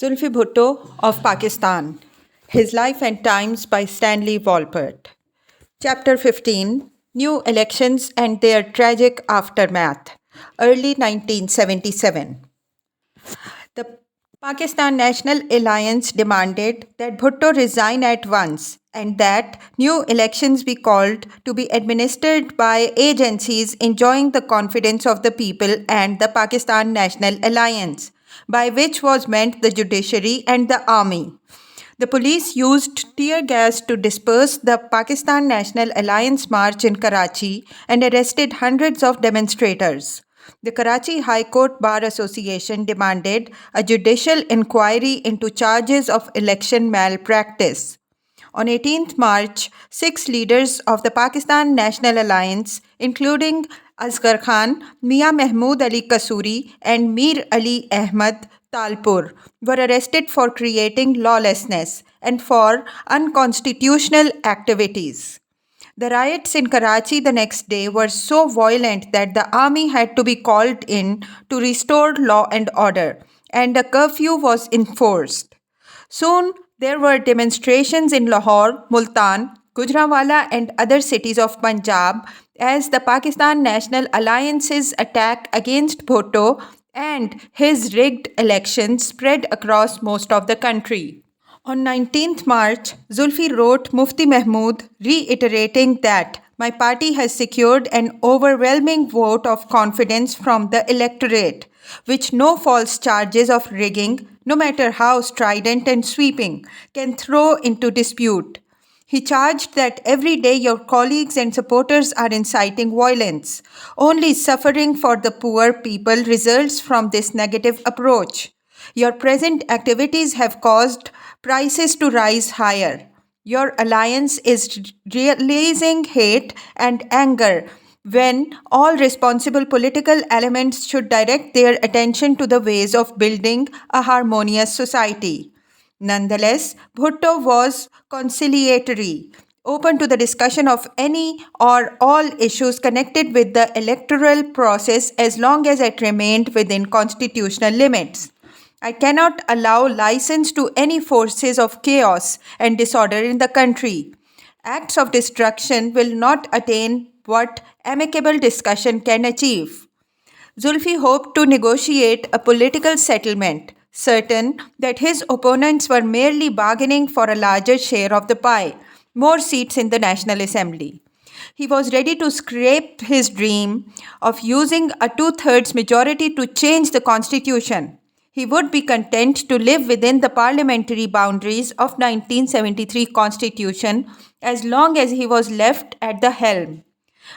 Zulfi Bhutto of Pakistan. His Life and Times by Stanley Wolpert. Chapter 15 New Elections and Their Tragic Aftermath. Early 1977. The Pakistan National Alliance demanded that Bhutto resign at once and that new elections be called to be administered by agencies enjoying the confidence of the people and the Pakistan National Alliance, by which was meant the judiciary and the army. The police used tear gas to disperse the Pakistan National Alliance march in Karachi and arrested hundreds of demonstrators. The Karachi High Court Bar Association demanded a judicial inquiry into charges of election malpractice. On 18th March, six leaders of the Pakistan National Alliance, including Asghar Khan, Mia Mahmood Ali Kasuri, and Mir Ali Ahmad Talpur, were arrested for creating lawlessness and for unconstitutional activities. The riots in Karachi the next day were so violent that the army had to be called in to restore law and order, and a curfew was enforced. Soon, there were demonstrations in Lahore, Multan, Gujranwala, and other cities of Punjab as the Pakistan National Alliance's attack against Bhutto and his rigged elections spread across most of the country. On 19th March, Zulfi wrote Mufti Mahmood reiterating that my party has secured an overwhelming vote of confidence from the electorate, which no false charges of rigging, no matter how strident and sweeping, can throw into dispute. He charged that every day your colleagues and supporters are inciting violence. Only suffering for the poor people results from this negative approach. Your present activities have caused prices to rise higher. Your alliance is releasing hate and anger when all responsible political elements should direct their attention to the ways of building a harmonious society. Nonetheless, Bhutto was conciliatory, open to the discussion of any or all issues connected with the electoral process as long as it remained within constitutional limits. I cannot allow license to any forces of chaos and disorder in the country. Acts of destruction will not attain what amicable discussion can achieve. Zulfi hoped to negotiate a political settlement, certain that his opponents were merely bargaining for a larger share of the pie, more seats in the National Assembly. He was ready to scrape his dream of using a two-thirds majority to change the constitution. He would be content to live within the parliamentary boundaries of 1973 constitution as long as he was left at the helm.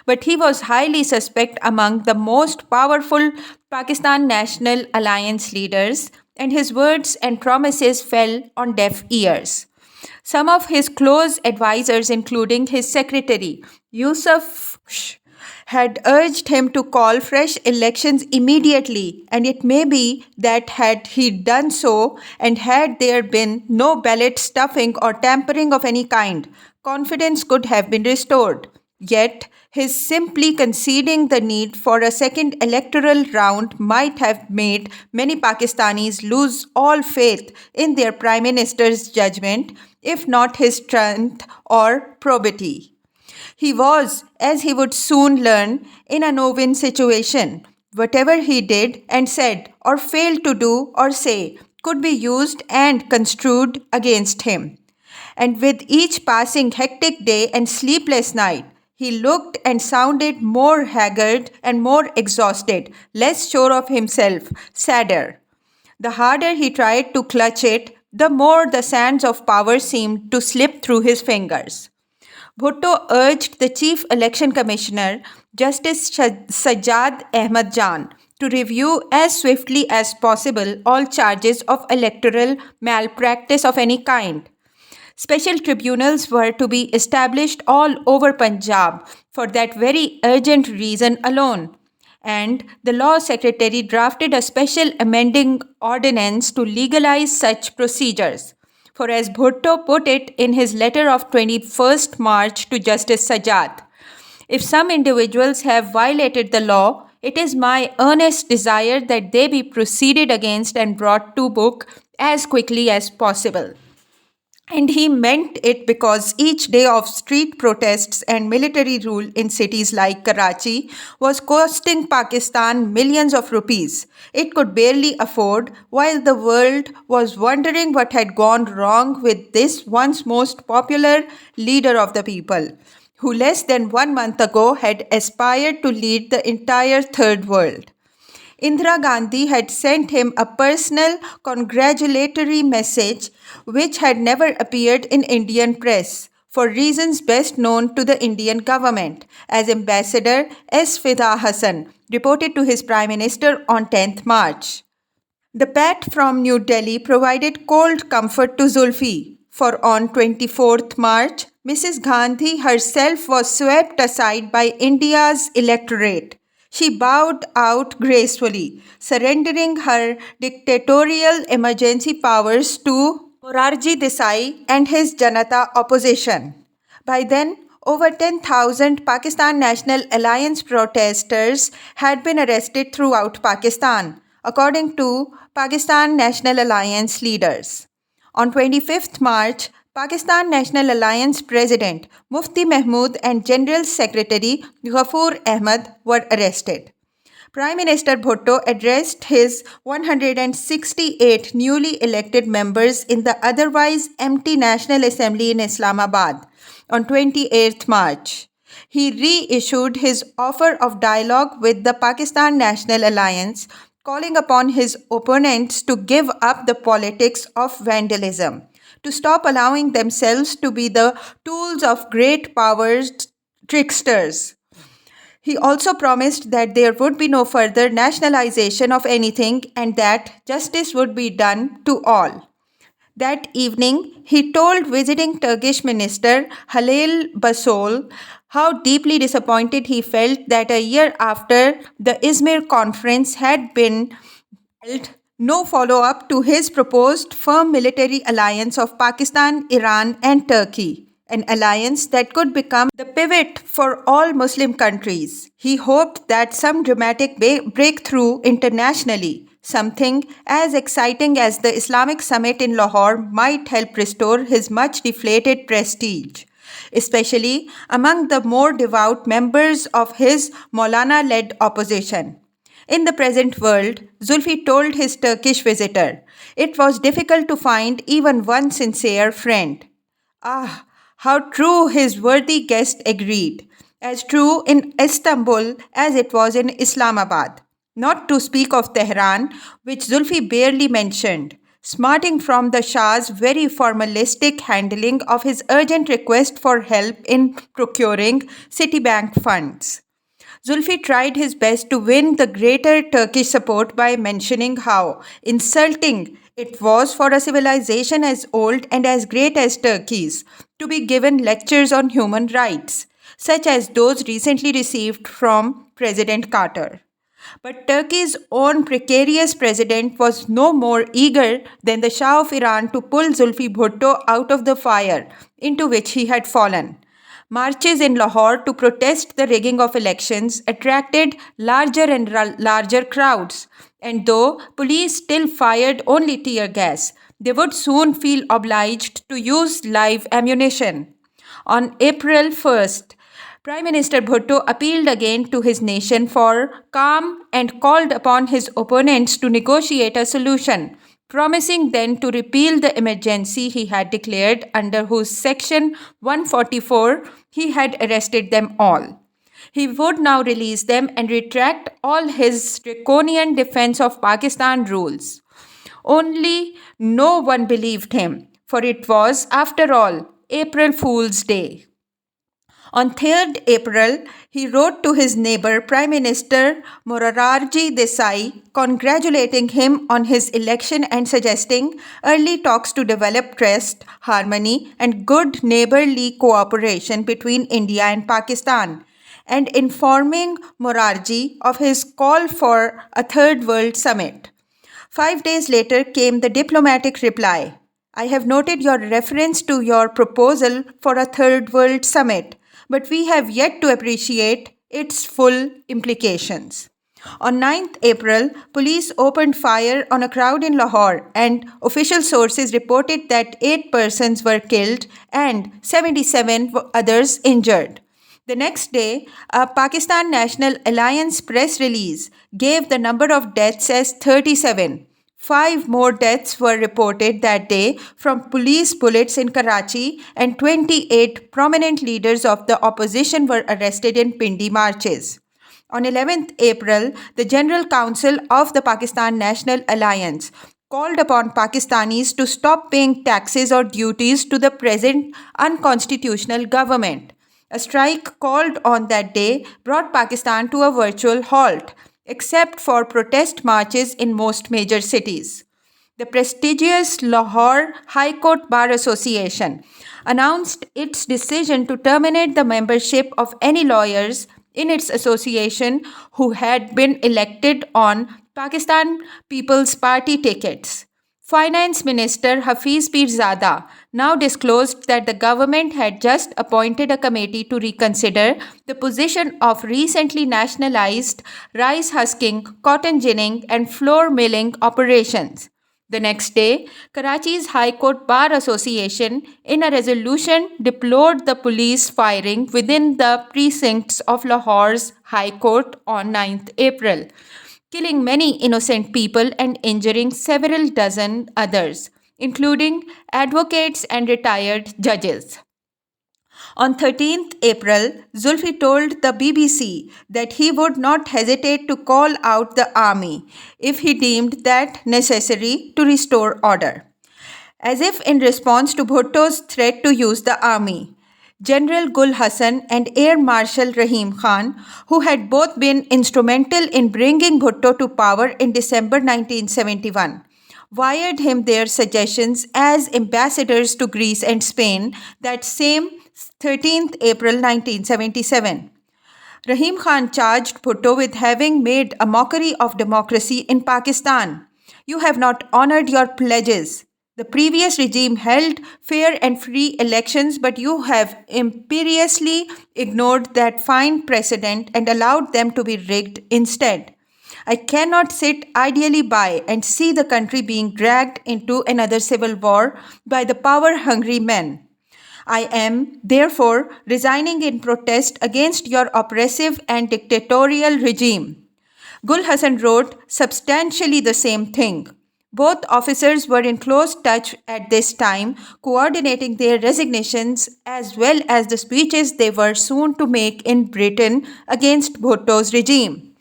But he was highly suspect among the most powerful Pakistan National Alliance leaders, and his words and promises fell on deaf ears. Some of his close advisers, including his secretary, Yusuf had urged him to call fresh elections immediately, and it may be that had he done so, and had there been no ballot stuffing or tampering of any kind, confidence could have been restored. Yet, his simply conceding the need for a second electoral round might have made many Pakistanis lose all faith in their Prime Minister's judgment, if not his strength or probity. He was, as he would soon learn, in a no-win situation. Whatever he did and said, or failed to do or say, could be used and construed against him. And with each passing hectic day and sleepless night, he looked and sounded more haggard and more exhausted, less sure of himself, sadder. The harder he tried to clutch it, the more the sands of power seemed to slip through his fingers. Bhutto urged the Chief Election Commissioner, Justice Sajjad Ahmad Jan, to review as swiftly as possible all charges of electoral malpractice of any kind. Special tribunals were to be established all over Punjab for that very urgent reason alone. And the Law Secretary drafted a special amending ordinance to legalize such procedures. For as Bhutto put it in his letter of 21st March to Justice Sajjad, if some individuals have violated the law, it is my earnest desire that they be proceeded against and brought to book as quickly as possible. And he meant it because each day of street protests and military rule in cities like Karachi was costing Pakistan millions of rupees it could barely afford, while the world was wondering what had gone wrong with this once most popular leader of the people, who less than 1 month ago had aspired to lead the entire third world. Indira Gandhi had sent him a personal congratulatory message which had never appeared in Indian press for reasons best known to the Indian government, as Ambassador S. Fida Hassan reported to his Prime Minister on 10th March. The pat from New Delhi provided cold comfort to Zulfi, for on 24th March, Mrs. Gandhi herself was swept aside by India's electorate. She bowed out gracefully, surrendering her dictatorial emergency powers to Morarji Desai and his Janata opposition. By then, over 10,000 Pakistan National Alliance protesters had been arrested throughout Pakistan, according to Pakistan National Alliance leaders. On 25th March, Pakistan National Alliance President Mufti Mahmood and General Secretary Ghafoor Ahmad were arrested. Prime Minister Bhutto addressed his 168 newly elected members in the otherwise empty National Assembly in Islamabad on 28th March. He reissued his offer of dialogue with the Pakistan National Alliance, calling upon his opponents to give up the politics of vandalism, to stop allowing themselves to be the tools of great powers tricksters. He also promised that there would be no further nationalization of anything and that justice would be done to all. That evening, he told visiting Turkish minister Halil Basol how deeply disappointed he felt that a year after the Izmir conference had been held, no follow up to his proposed firm military alliance of Pakistan, Iran, and Turkey, an alliance that could become the pivot for all Muslim countries. He hoped that some dramatic breakthrough internationally, something as exciting as the Islamic summit in Lahore, might help restore his much deflated prestige, especially among the more devout members of his Maulana led opposition. In the present world, Zulfi told his Turkish visitor, it was difficult to find even one sincere friend. Ah, how true his worthy guest agreed, as true in Istanbul as it was in Islamabad, not to speak of Tehran, which Zulfi barely mentioned, smarting from the Shah's very formalistic handling of his urgent request for help in procuring Citibank funds. Zulfi tried his best to win the greater Turkish support by mentioning how insulting it was for a civilization as old and as great as Turkey's to be given lectures on human rights, such as those recently received from President Carter. But Turkey's own precarious president was no more eager than the Shah of Iran to pull Zulfi Bhutto out of the fire into which he had fallen. Marches in Lahore to protest the rigging of elections attracted larger and larger crowds, and though police still fired only tear gas, they would soon feel obliged to use live ammunition. On April 1st, Prime Minister Bhutto appealed again to his nation for calm and called upon his opponents to negotiate a solution, promising then to repeal the emergency he had declared, under whose Section 144 he had arrested them all. He would now release them and retract all his draconian defense of Pakistan rules. Only no one believed him, for it was, after all, April Fool's Day. On 3rd April, he wrote to his neighbor Prime Minister Morarji Desai, congratulating him on his election and suggesting early talks to develop trust, harmony, and good neighborly cooperation between India and Pakistan, and informing Morarji of his call for a Third World Summit. 5 days later came the diplomatic reply. I have noted your reference to your proposal for a Third World Summit, but we have yet to appreciate its full implications. On 9th April, police opened fire on a crowd in Lahore, and official sources reported that 8 persons were killed and 77 others injured. The next day, a Pakistan National Alliance press release gave the number of deaths as 37. 5 more deaths were reported that day from police bullets in Karachi, and 28 prominent leaders of the opposition were arrested in Pindi marches. On 11th April, the General Council of the Pakistan National Alliance called upon Pakistanis to stop paying taxes or duties to the present unconstitutional government. A strike called on that day brought Pakistan to a virtual halt, except for protest marches in most major cities. The prestigious Lahore High Court Bar Association announced its decision to terminate the membership of any lawyers in its association who had been elected on Pakistan People's Party tickets. Finance Minister Hafiz Pirzada now disclosed that the government had just appointed a committee to reconsider the position of recently nationalized rice husking, cotton ginning, and flour milling operations. The next day, Karachi's High Court Bar Association, in a resolution, deplored the police firing within the precincts of Lahore's High Court on 9th April, killing many innocent people and injuring several dozen others, including advocates and retired judges. On 13th April, Zulfi told the BBC that he would not hesitate to call out the army if he deemed that necessary to restore order. As if in response to Bhutto's threat to use the army, General Gul Hassan and Air Marshal Rahim Khan, who had both been instrumental in bringing Bhutto to power in December 1971, wired him their suggestions as ambassadors to Greece and Spain that same 13th April 1977. Rahim Khan charged Bhutto with having made a mockery of democracy in Pakistan. You have not honored your pledges. The previous regime held fair and free elections, but you have imperiously ignored that fine precedent and allowed them to be rigged instead. I cannot sit idly by and see the country being dragged into another civil war by the power-hungry men. I am, therefore, resigning in protest against your oppressive and dictatorial regime. Gul Hassan wrote substantially the same thing. Both officers were in close touch at this time, coordinating their resignations as well as the speeches they were soon to make in Britain against Bhutto's regime.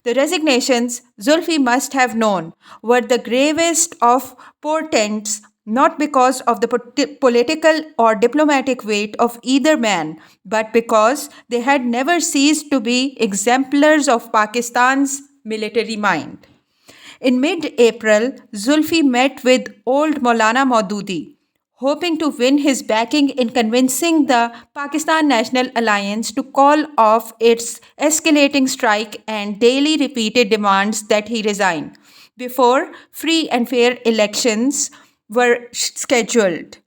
The resignations, Zulfi must have known, were the gravest of portents, not because of the political or diplomatic weight of either man, but because they had never ceased to be exemplars of Pakistan's military mind. In mid-April, Zulfi met with old Maulana Maududi, hoping to win his backing in convincing the Pakistan National Alliance to call off its escalating strike and daily repeated demands that he resign before free and fair elections were scheduled.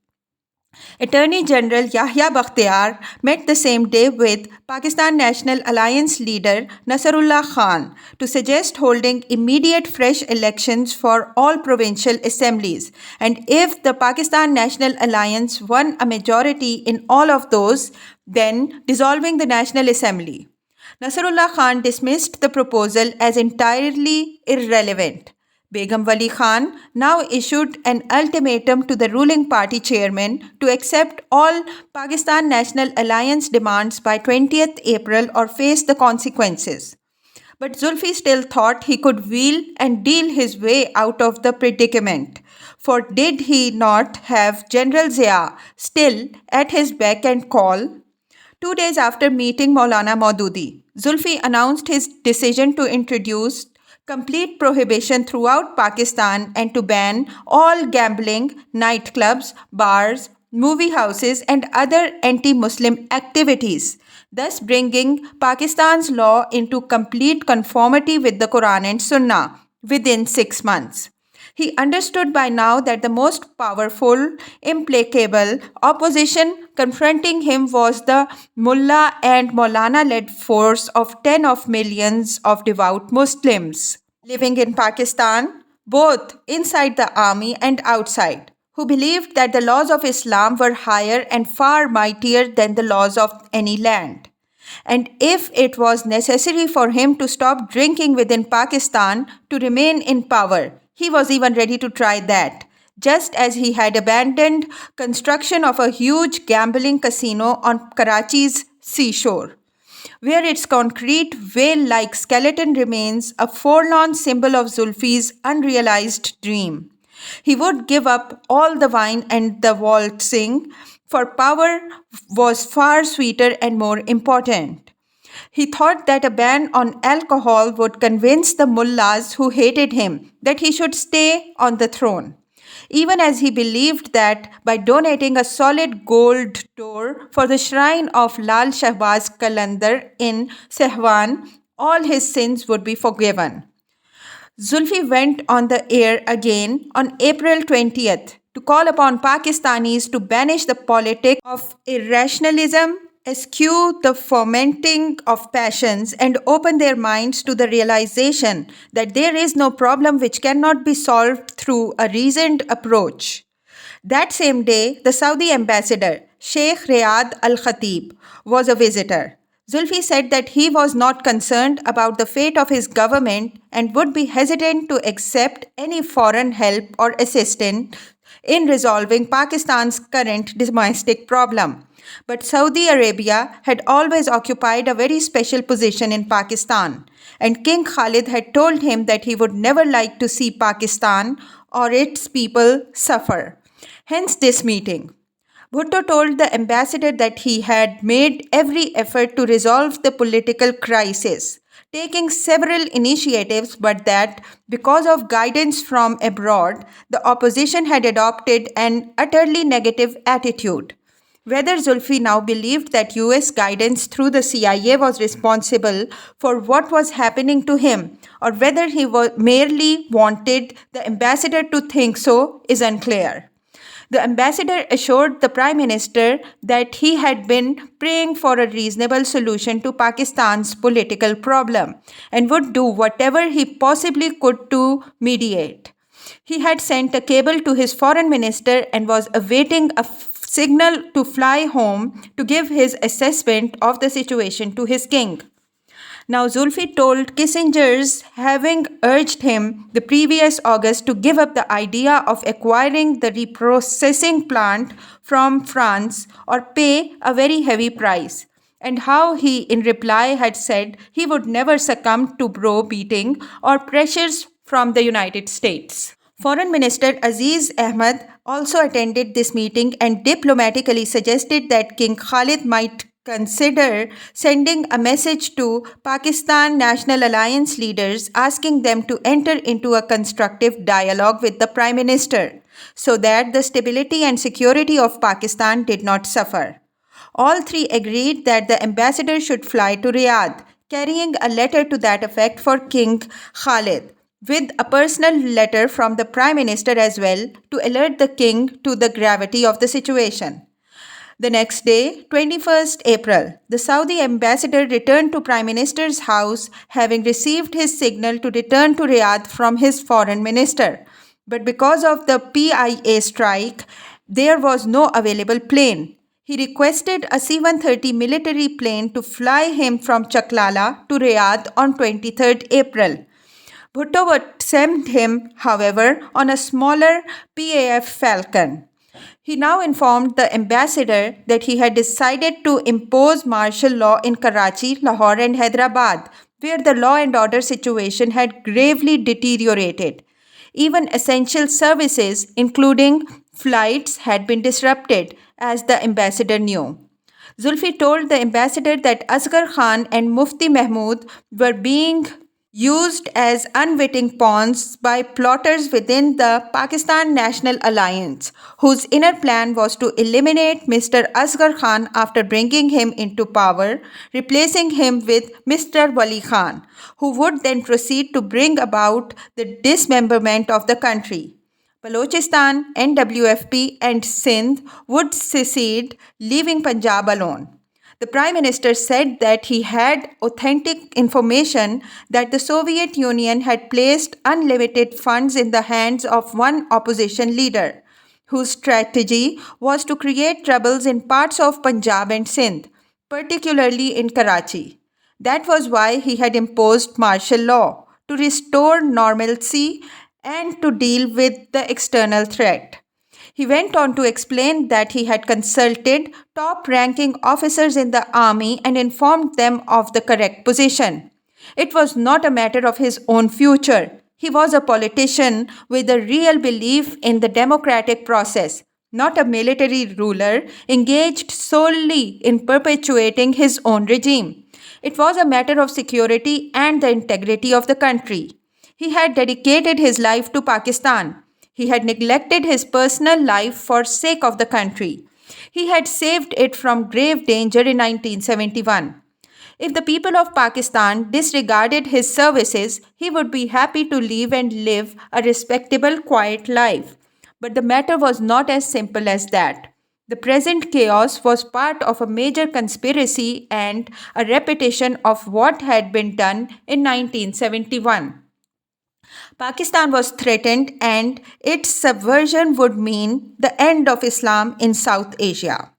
Attorney General Yahya Bakhtiar met the same day with Pakistan National Alliance leader Nasrullah Khan to suggest holding immediate fresh elections for all provincial assemblies, and if the Pakistan National Alliance won a majority in all of those, then dissolving the National Assembly. Nasrullah Khan dismissed the proposal as entirely irrelevant. Begum Wali Khan now issued an ultimatum to the ruling party chairman to accept all Pakistan National Alliance demands by 20th April or face the consequences. But Zulfi still thought he could wheel and deal his way out of the predicament. For did he not have General Zia still at his beck and call? 2 days after meeting Maulana Maududi, Zulfi announced his decision to introduce complete prohibition throughout Pakistan and to ban all gambling, nightclubs, bars, movie houses and other anti-Muslim activities, thus bringing Pakistan's law into complete conformity with the Quran and Sunnah within 6 months. He understood by now that the most powerful, implacable opposition confronting him was the mullah and Maulana led force of 10 of millions of devout Muslims living in Pakistan, both inside the army and outside, who believed that the laws of Islam were higher and far mightier than the laws of any land. And if it was necessary for him to stop drinking within Pakistan to remain in power, he was even ready to try that, just as he had abandoned construction of a huge gambling casino on Karachi's seashore, where its concrete whale-like skeleton remains a forlorn symbol of Zulfi's unrealized dream. He would give up all the wine and the waltzing, for power was far sweeter and more important. He thought that a ban on alcohol would convince the mullahs who hated him that he should stay on the throne, even as he believed that by donating a solid gold door for the shrine of Lal Shahbaz Qalandar in Sehwan, all his sins would be forgiven. Zulfi went on the air again on April 20th to call upon Pakistanis to banish the politic of irrationalism, eschew the fomenting of passions, and open their minds to the realization that there is no problem which cannot be solved through a reasoned approach. That same day, the Saudi ambassador, Sheikh Riyad Al Khatib, was a visitor. Zulfi said that he was not concerned about the fate of his government and would be hesitant to accept any foreign help or assistance in resolving Pakistan's current domestic problem. But Saudi Arabia had always occupied a very special position in Pakistan, and King Khalid had told him that he would never like to see Pakistan or its people suffer. Hence this meeting. Bhutto told the ambassador that he had made every effort to resolve the political crisis, taking several initiatives, but that because of guidance from abroad, the opposition had adopted an utterly negative attitude. Whether Zulfi now believed that US guidance through the CIA was responsible for what was happening to him, or whether he merely wanted the ambassador to think so, is unclear. The ambassador assured the Prime Minister that he had been praying for a reasonable solution to Pakistan's political problem and would do whatever he possibly could to mediate. He had sent a cable to his foreign minister and was awaiting a signal to fly home to give his assessment of the situation to his king. Now, Zulfi told Kissinger's, having urged him the previous August to give up the idea of acquiring the reprocessing plant from France or pay a very heavy price, and how he, in reply, had said he would never succumb to bro-beating or pressures from the United States. Foreign Minister Aziz Ahmad also attended this meeting and diplomatically suggested that King Khalid might consider sending a message to Pakistan National Alliance leaders asking them to enter into a constructive dialogue with the Prime Minister so that the stability and security of Pakistan did not suffer. All three agreed that the ambassador should fly to Riyadh, carrying a letter to that effect for King Khalid, with a personal letter from the Prime Minister as well to alert the king to the gravity of the situation. The next day, 21st April, the Saudi ambassador returned to Prime Minister's house, having received his signal to return to Riyadh from his foreign minister. But because of the PIA strike, there was no available plane. He requested a C-130 military plane to fly him from Chaklala to Riyadh on 23rd April. Bhutto would send him, however, on a smaller PAF Falcon. He now informed the ambassador that he had decided to impose martial law in Karachi, Lahore and Hyderabad, where the law and order situation had gravely deteriorated. Even essential services, including flights, had been disrupted, as the ambassador knew. Zulfi told the ambassador that Asghar Khan and Mufti Mahmud were being used as unwitting pawns by plotters within the Pakistan National Alliance, whose inner plan was to eliminate Mr. Asghar Khan after bringing him into power, replacing him with Mr. Wali Khan, who would then proceed to bring about the dismemberment of the country. Balochistan, NWFP, and Sindh would secede, leaving Punjab alone. The Prime Minister said that he had authentic information that the Soviet Union had placed unlimited funds in the hands of one opposition leader, whose strategy was to create troubles in parts of Punjab and Sindh, particularly in Karachi. That was why he had imposed martial law, to restore normalcy and to deal with the external threat. He went on to explain that he had consulted top ranking officers in the army and informed them of the correct position. It was not a matter of his own future. He was a politician with a real belief in the democratic process, not a military ruler engaged solely in perpetuating his own regime. It was a matter of security and the integrity of the country. He had dedicated his life to Pakistan. He had neglected his personal life for sake of the country. He had saved it from grave danger in 1971. If the people of Pakistan disregarded his services, he would be happy to leave and live a respectable, quiet life. But the matter was not as simple as that. The present chaos was part of a major conspiracy and a repetition of what had been done in 1971. Pakistan was threatened, and its subversion would mean the end of Islam in South Asia.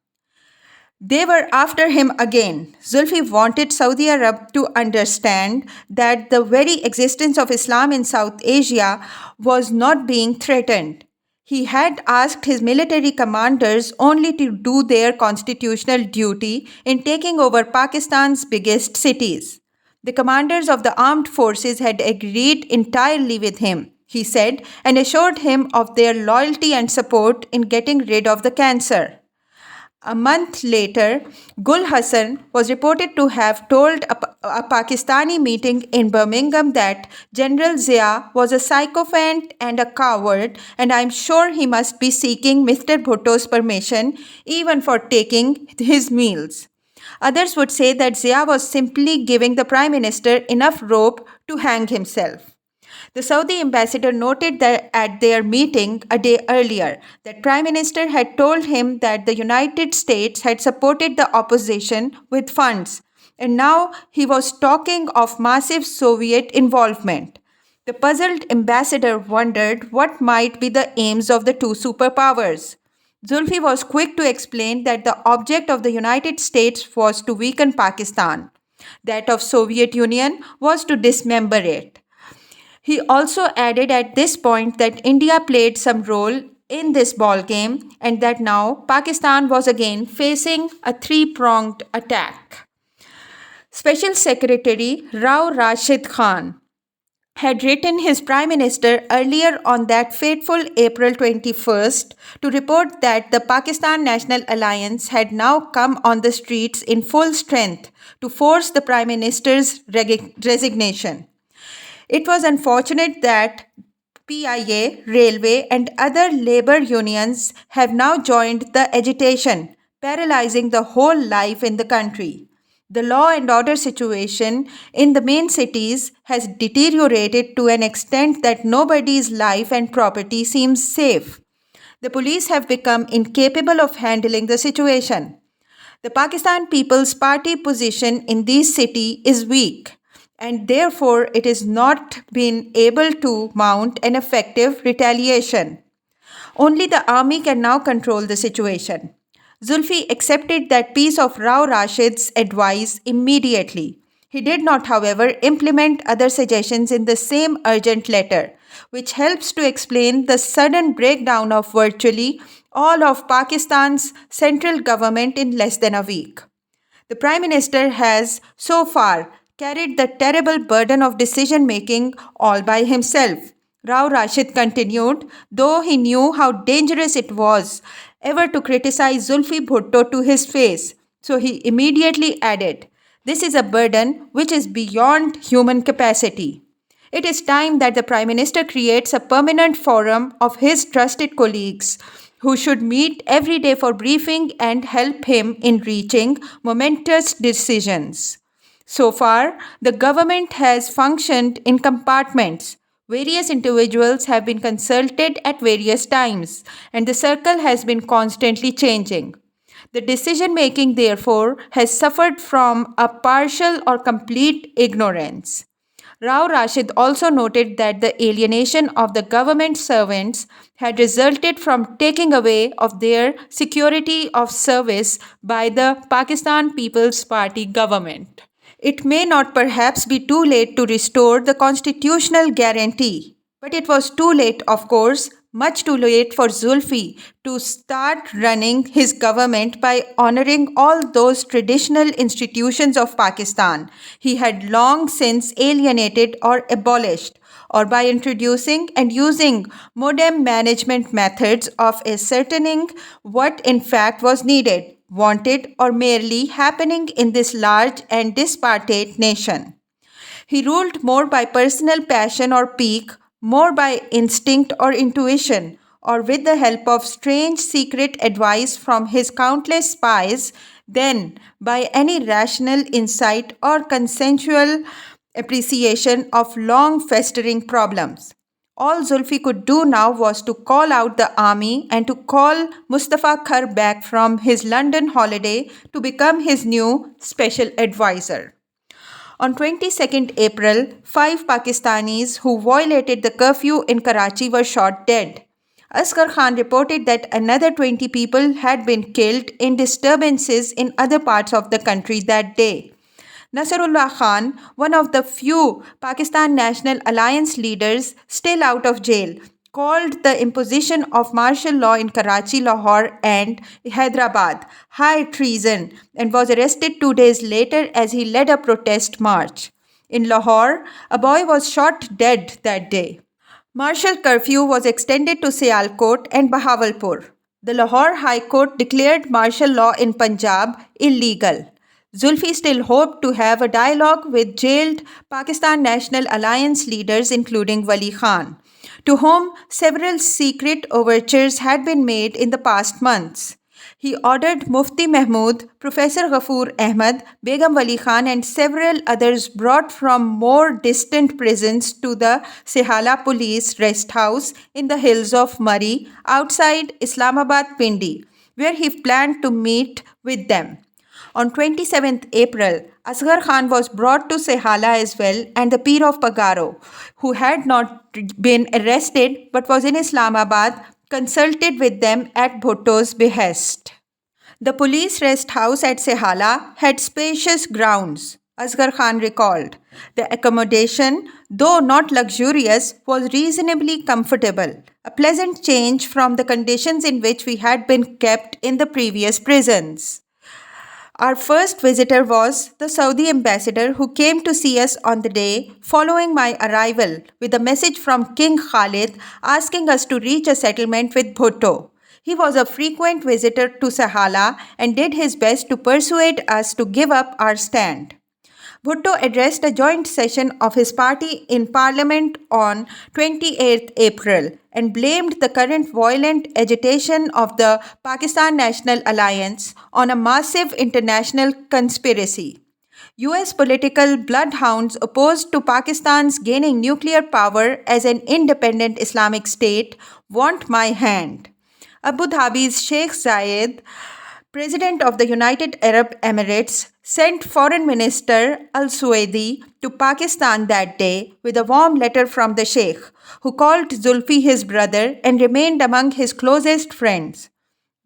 They were after him again. Zulfi wanted Saudi Arab to understand that the very existence of Islam in South Asia was not being threatened. He had asked his military commanders only to do their constitutional duty in taking over Pakistan's biggest cities. The commanders of the armed forces had agreed entirely with him, he said, and assured him of their loyalty and support in getting rid of the cancer. A month later, Gul Hassan was reported to have told a Pakistani meeting in Birmingham that General Zia was a sycophant and a coward, and I'm sure he must be seeking Mr. Bhutto's permission even for taking his meals. Others would say that Zia was simply giving the Prime Minister enough rope to hang himself. The Saudi ambassador noted that at their meeting a day earlier, that Prime Minister had told him that the United States had supported the opposition with funds, and now he was talking of massive Soviet involvement. The puzzled ambassador wondered what might be the aims of the two superpowers. Zulfi was quick to explain that the object of the United States was to weaken Pakistan. That of Soviet Union was to dismember it. He also added at this point that India played some role in this ball game and that now Pakistan was again facing a three-pronged attack. Special Secretary Rao Rashid Khan had written his Prime Minister earlier on that fateful April 21st to report that the Pakistan National Alliance had now come on the streets in full strength to force the Prime Minister's resignation. It was unfortunate that PIA, Railway, and other labor unions have now joined the agitation, paralyzing the whole life in the country. The law and order situation in the main cities has deteriorated to an extent that nobody's life and property seems safe. The police have become incapable of handling the situation. The Pakistan People's Party position in this city is weak, and therefore it is not been able to mount an effective retaliation. Only the army can now control the situation. Zulfi accepted that piece of Rao Rashid's advice immediately. He did not, however, implement other suggestions in the same urgent letter, which helps to explain the sudden breakdown of virtually all of Pakistan's central government in less than a week. The Prime Minister has, so far, carried the terrible burden of decision making all by himself. Rao Rashid continued, though he knew how dangerous it was ever to criticize Zulfi Bhutto to his face. So he immediately added, "This is a burden which is beyond human capacity." It is time that the Prime Minister creates a permanent forum of his trusted colleagues who should meet every day for briefing and help him in reaching momentous decisions. So far, the government has functioned in compartments. Various individuals have been consulted at various times, and the circle has been constantly changing. The decision making, therefore, has suffered from a partial or complete ignorance. Rao Rashid also noted that the alienation of the government servants had resulted from taking away of their security of service by the Pakistan People's Party government. It may not perhaps be too late to restore the constitutional guarantee, but it was too late, of course, much too late for Zulfi to start running his government by honoring all those traditional institutions of Pakistan he had long since alienated or abolished, or by introducing and using modern management methods of ascertaining what in fact was needed, wanted, or merely happening in this large and disparate nation. He ruled more by personal passion or pique, more by instinct or intuition, or with the help of strange secret advice from his countless spies, than by any rational insight or consensual appreciation of long festering problems. All Zulfi could do now was to call out the army and to call Mustafa Khar back from his London holiday to become his new special advisor. On 22nd April, 5 Pakistanis who violated the curfew in Karachi were shot dead. Asghar Khan reported that another 20 people had been killed in disturbances in other parts of the country that day. Nasrullah Khan, one of the few Pakistan National Alliance leaders still out of jail, called the imposition of martial law in Karachi, Lahore, and Hyderabad high treason and was arrested 2 days later as he led a protest march. In Lahore, a boy was shot dead that day. Martial curfew was extended to Sialkot and Bahawalpur. The Lahore High Court declared martial law in Punjab illegal. Zulfi still hoped to have a dialogue with jailed Pakistan National Alliance leaders including Wali Khan, to whom several secret overtures had been made in the past months. He ordered Mufti Mahmud, Professor Ghafoor Ahmad, Begum Wali Khan and several others brought from more distant prisons to the Sehala police rest house in the hills of Murree outside Islamabad Pindi, where he planned to meet with them. On 27th April, Asghar Khan was brought to Sehala as well, and the Pir of Pagaro, who had not been arrested but was in Islamabad, consulted with them at Bhutto's behest. The police rest house at Sehala had spacious grounds, Asghar Khan recalled. The accommodation, though not luxurious, was reasonably comfortable, a pleasant change from the conditions in which we had been kept in the previous prisons. Our first visitor was the Saudi ambassador who came to see us on the day following my arrival with a message from King Khalid asking us to reach a settlement with Bhutto. He was a frequent visitor to Sehala and did his best to persuade us to give up our stand. Bhutto addressed a joint session of his party in Parliament on 28th April and blamed the current violent agitation of the Pakistan National Alliance on a massive international conspiracy. US political bloodhounds opposed to Pakistan's gaining nuclear power as an independent Islamic state want my hand. Abu Dhabi's Sheikh Zayed, President of the United Arab Emirates, sent Foreign Minister Al-Suwaidi to Pakistan that day with a warm letter from the Sheikh, who called Zulfi his brother and remained among his closest friends.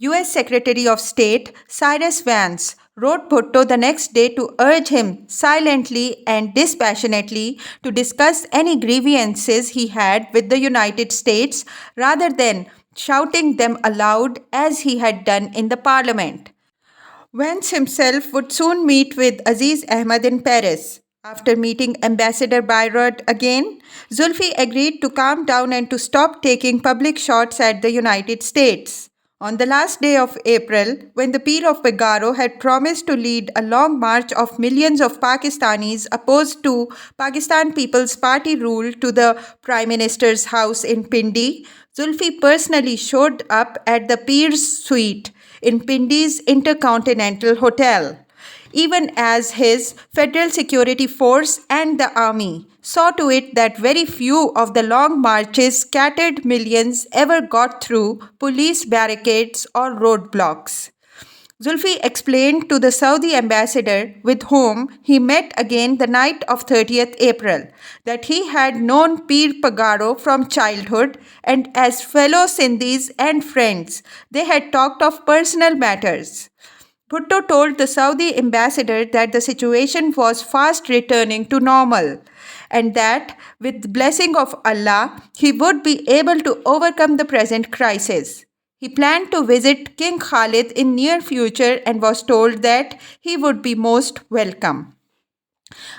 US Secretary of State Cyrus Vance wrote Bhutto the next day to urge him silently and dispassionately to discuss any grievances he had with the United States rather than shouting them aloud as he had done in the parliament. Vance himself would soon meet with Aziz Ahmad in Paris. After meeting Ambassador Bayreuth again, Zulfi agreed to calm down and to stop taking public shots at the United States. On the last day of April, when the Pir of Pegaro had promised to lead a long march of millions of Pakistanis opposed to Pakistan People's Party rule to the Prime Minister's house in Pindi, Zulfi personally showed up at the Pir's suite in Pindi's Intercontinental Hotel, even as his federal security force and the army saw to it that very few of the long marches scattered millions ever got through police barricades or roadblocks. Zulfi explained to the Saudi ambassador, with whom he met again the night of 30th April, that he had known Pir Pagaro from childhood, and as fellow Sindhis and friends, they had talked of personal matters. Bhutto told the Saudi ambassador that the situation was fast returning to normal and that, with the blessing of Allah, he would be able to overcome the present crisis. He planned to visit King Khalid in near future and was told that he would be most welcome.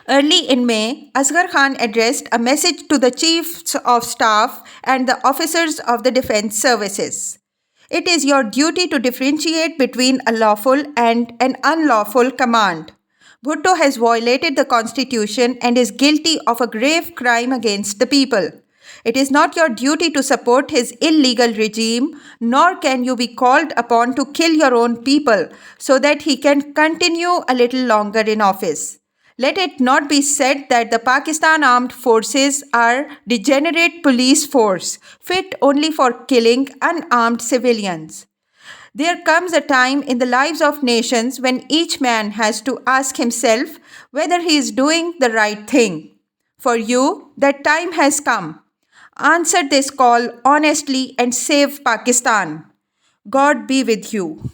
Early in May, Asghar Khan addressed a message to the chiefs of staff and the officers of the defense services. It is your duty to differentiate between a lawful and an unlawful command. Bhutto has violated the constitution and is guilty of a grave crime against the people. It is not your duty to support his illegal regime, nor can you be called upon to kill your own people so that he can continue a little longer in office. Let it not be said that the Pakistan Armed Forces are degenerate police force, fit only for killing unarmed civilians. There comes a time in the lives of nations when each man has to ask himself whether he is doing the right thing. For you, that time has come. Answer this call honestly and save Pakistan. God be with you.